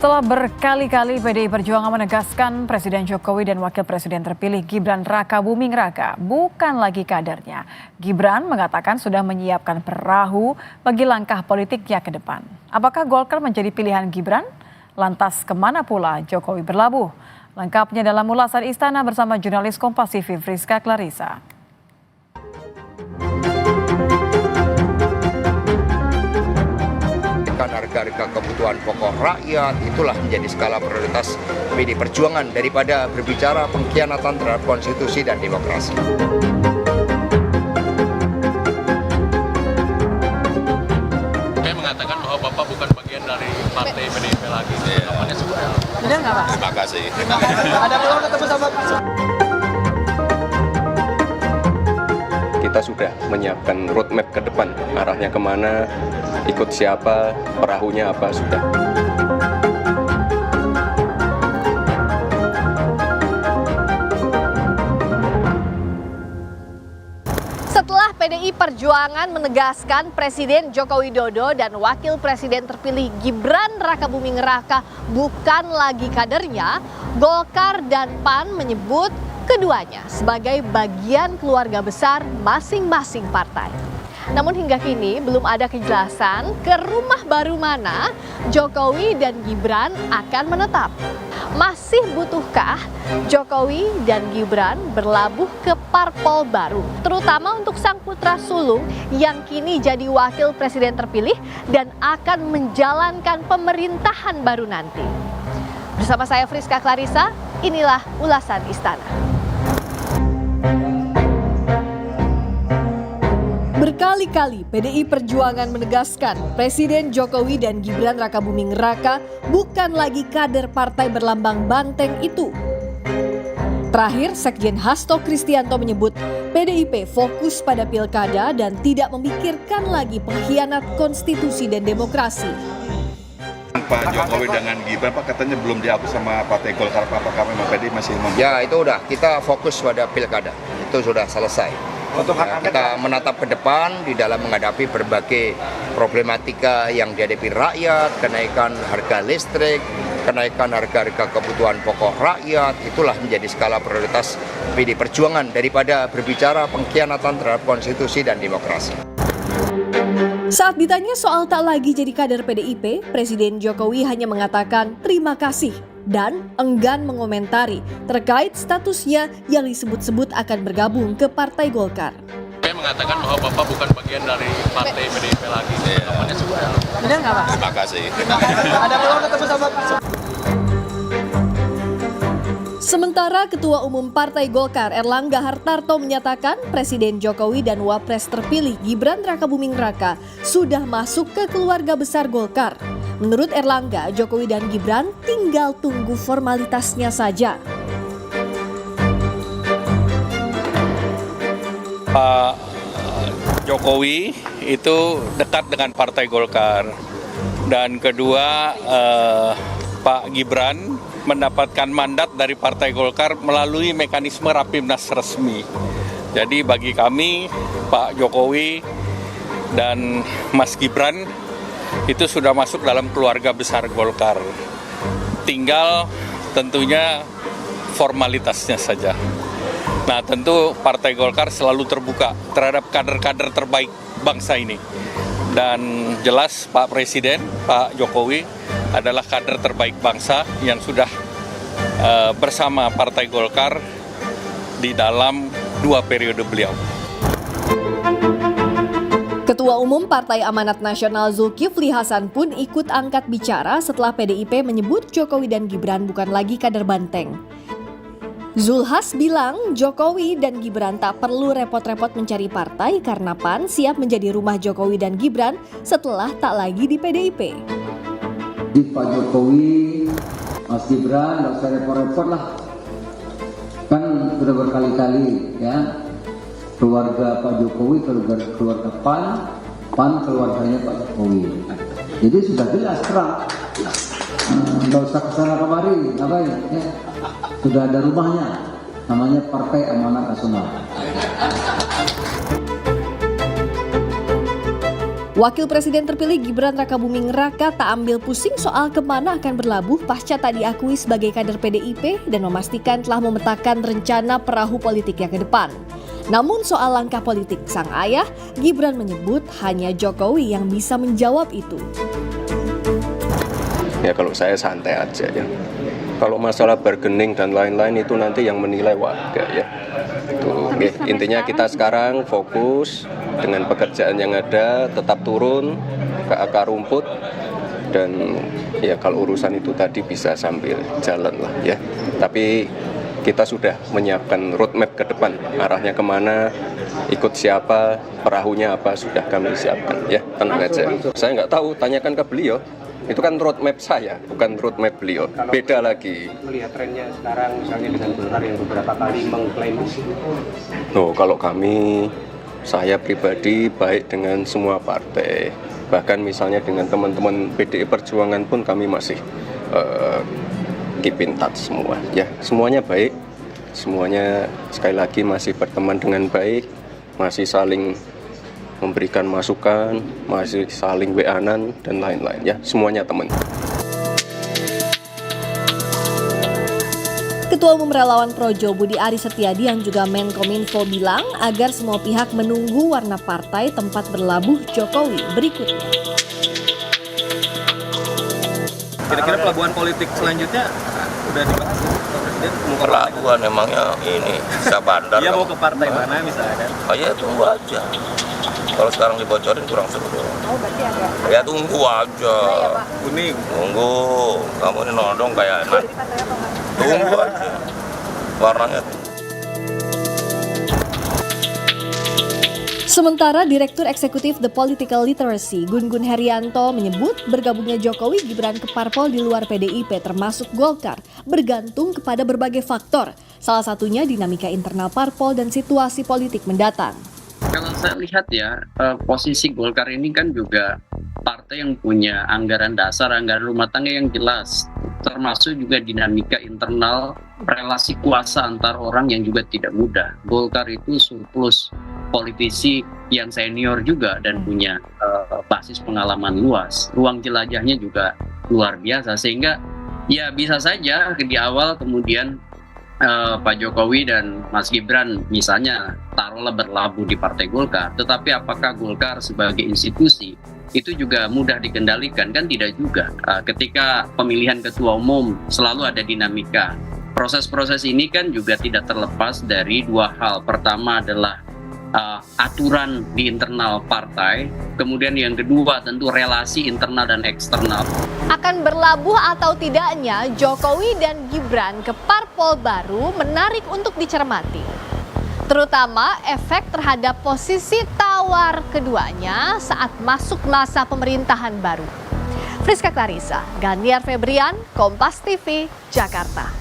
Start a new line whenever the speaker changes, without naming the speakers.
Setelah berkali-kali PDI Perjuangan menegaskan Presiden Jokowi dan Wakil Presiden terpilih Gibran Rakabuming Raka bukan lagi kadernya. Gibran mengatakan sudah menyiapkan perahu bagi langkah politiknya ke depan. Apakah Golkar menjadi pilihan Gibran? Lantas kemana pula Jokowi berlabuh? Lengkapnya dalam ulasan Istana bersama jurnalis Kompas TV Friska Clarissa.
Harga-harga kebutuhan pokok rakyat itulah menjadi skala prioritas PDI Perjuangan daripada berbicara pengkhianatan terhadap konstitusi dan demokrasi.
Saya mengatakan bahwa Bapak bukan bagian dari partai PDIP lagi. Namanya sudah.
Benar nggak Pak?
Terima kasih.
Ada peluang ketemu sama
Kita sudah menyiapkan roadmap ke depan, arahnya kemana, ikut siapa, perahunya apa, sudah.
Setelah PDI Perjuangan menegaskan Presiden Joko Widodo dan Wakil Presiden terpilih Gibran Rakabuming Raka bukan lagi kadernya, Golkar dan PAN menyebut keduanya sebagai bagian keluarga besar masing-masing partai. Namun hingga kini belum ada kejelasan ke rumah baru mana Jokowi dan Gibran akan menetap. Masih butuhkah Jokowi dan Gibran berlabuh ke parpol baru, terutama untuk sang putra sulung yang kini jadi wakil presiden terpilih dan akan menjalankan pemerintahan baru nanti? Bersama saya Friska Clarissa, inilah ulasan Istana. Berkali-kali PDI Perjuangan menegaskan Presiden Jokowi dan Gibran Rakabuming Raka bukan lagi kader partai berlambang banteng itu. Terakhir, Sekjen Hasto Kristianto menyebut PDIP fokus pada pilkada dan tidak memikirkan lagi pengkhianat konstitusi dan demokrasi.
Pak Jokowi dengan Gibran, Pak katanya belum dihapus sama Partai Golkar, apakah memang PDI masih
Ya itu udah, kita fokus pada pilkada, itu sudah selesai. Kita menatap ke depan di dalam menghadapi berbagai problematika yang dihadapi rakyat, kenaikan harga listrik, kenaikan harga-harga kebutuhan pokok rakyat, itulah menjadi skala prioritas PDI Perjuangan daripada berbicara pengkhianatan terhadap konstitusi dan demokrasi.
Saat ditanya soal tak lagi jadi kader PDIP, Presiden Jokowi hanya mengatakan terima kasih dan enggan mengomentari terkait statusnya yang disebut-sebut akan bergabung ke Partai Golkar.
Saya mengatakan bahwa Bapak bukan bagian dari partai PDIP lagi. Namanya sudah.
Benar nggak Pak?
Terima kasih.
Ada peluang ketemu sama
Sementara Ketua Umum Partai Golkar Erlangga Hartarto menyatakan Presiden Jokowi dan Wapres terpilih Gibran Rakabuming Raka sudah masuk ke keluarga besar Golkar. Menurut Erlangga, Jokowi dan Gibran tinggal tunggu formalitasnya saja.
Pak Jokowi itu dekat dengan Partai Golkar, dan kedua Pak Gibran mendapatkan mandat dari Partai Golkar melalui mekanisme Rapimnas resmi. Jadi bagi kami, Pak Jokowi dan Mas Gibran itu sudah masuk dalam keluarga besar Golkar. Tinggal tentunya formalitasnya saja. Nah, tentu Partai Golkar selalu terbuka terhadap kader-kader terbaik bangsa ini. Dan jelas Pak Presiden, Pak Jokowi adalah kader terbaik bangsa yang sudah bersama Partai Golkar di dalam 2 periode beliau.
Ketua Umum Partai Amanat Nasional Zulkifli Hasan pun ikut angkat bicara setelah PDIP menyebut Jokowi dan Gibran bukan lagi kader banteng. Zulhas bilang Jokowi dan Gibran tak perlu repot-repot mencari partai karena PAN siap menjadi rumah Jokowi dan Gibran setelah tak lagi di PDIP.
Pak Jokowi, Mas Gibran, nggak usah repot-repot lah. Kan sudah berkali-kali ya, keluarga Pak Jokowi, keluarga PAN, PAN keluarganya Pak Jokowi. Jadi sudah jelas terang. Nggak usah kesana kemari, ngapain? Ya. Sudah ada rumahnya, namanya Partai Amanat Nasional.
Wakil Presiden terpilih Gibran Rakabuming Raka tak ambil pusing soal kemana akan berlabuh pasca tak diakui sebagai kader PDIP dan memastikan telah memetakan rencana perahu politiknya ke depan. Namun soal langkah politik sang ayah, Gibran menyebut hanya Jokowi yang bisa menjawab itu.
Ya kalau saya santai aja ya. Kalau masalah bargaining dan lain-lain itu nanti yang menilai warga ya. Tuh, intinya kita sekarang fokus dengan pekerjaan yang ada, tetap turun ke akar rumput, dan ya kalau urusan itu tadi bisa sambil jalan lah ya. Tapi kita sudah menyiapkan roadmap ke depan, arahnya kemana, ikut siapa, perahunya apa, sudah kami siapkan ya, tenang aja. Saya nggak tahu, tanyakan ke beliau. Itu kan roadmap saya, bukan roadmap beliau. Beda lagi.
Melihat trennya sekarang misalnya dengan Golkar yang beberapa kali mengklaim.
Kalau kami, saya pribadi baik dengan semua partai. Bahkan misalnya dengan teman-teman PDI Perjuangan pun kami masih keep in touch semua. Ya, semuanya baik. Semuanya sekali lagi masih berteman dengan baik, masih saling memberikan masukan, masih saling WA-an dan lain-lain ya, semuanya teman.
Ketua Umum Relawan Projo Budi Aris Setiadi yang juga Menkominfo bilang agar semua pihak menunggu warna partai tempat berlabuh Jokowi berikutnya.
Kira-kira pelabuhan politik selanjutnya udah dibahas Pak Presiden?
Pelabuhan emangnya ini bisa bandar.
Dia mau ke partai mana misalnya?
Oh ya tunggu aja. Kalau sekarang dibocorin kurang seru.
Oh berarti agak.
Ya tunggu aja.
Kuning.
Tunggu. Kamu ini nodong kayak enak. Tunggu aja. Warnanya.
Sementara Direktur Eksekutif The Political Literacy Gun Gun Herianto menyebut bergabungnya Jokowi Gibran ke parpol di luar PDIP termasuk Golkar bergantung kepada berbagai faktor. Salah satunya dinamika internal parpol dan situasi politik mendatang.
Kalau saya lihat ya, posisi Golkar ini kan juga partai yang punya anggaran dasar, anggaran rumah tangga yang jelas. Termasuk juga dinamika internal relasi kuasa antar orang yang juga tidak mudah. Golkar itu surplus politisi yang senior juga dan punya basis pengalaman luas. Ruang jelajahnya juga luar biasa. Sehingga ya bisa saja di awal kemudian Pak Jokowi dan Mas Gibran misalnya taruhlah berlabuh di Partai Golkar, tetapi apakah Golkar sebagai institusi itu juga mudah dikendalikan? Kan tidak juga. Ketika pemilihan ketua umum selalu ada dinamika. Proses-proses ini kan juga tidak terlepas dari dua hal. Pertama adalah aturan di internal partai, kemudian yang kedua tentu relasi internal dan eksternal.
Akan berlabuh atau tidaknya Jokowi dan Gibran ke parpol baru menarik untuk dicermati. Terutama efek terhadap posisi tawar keduanya saat masuk masa pemerintahan baru. Friska Clarissa, Ganiar Febrian, Kompas TV, Jakarta.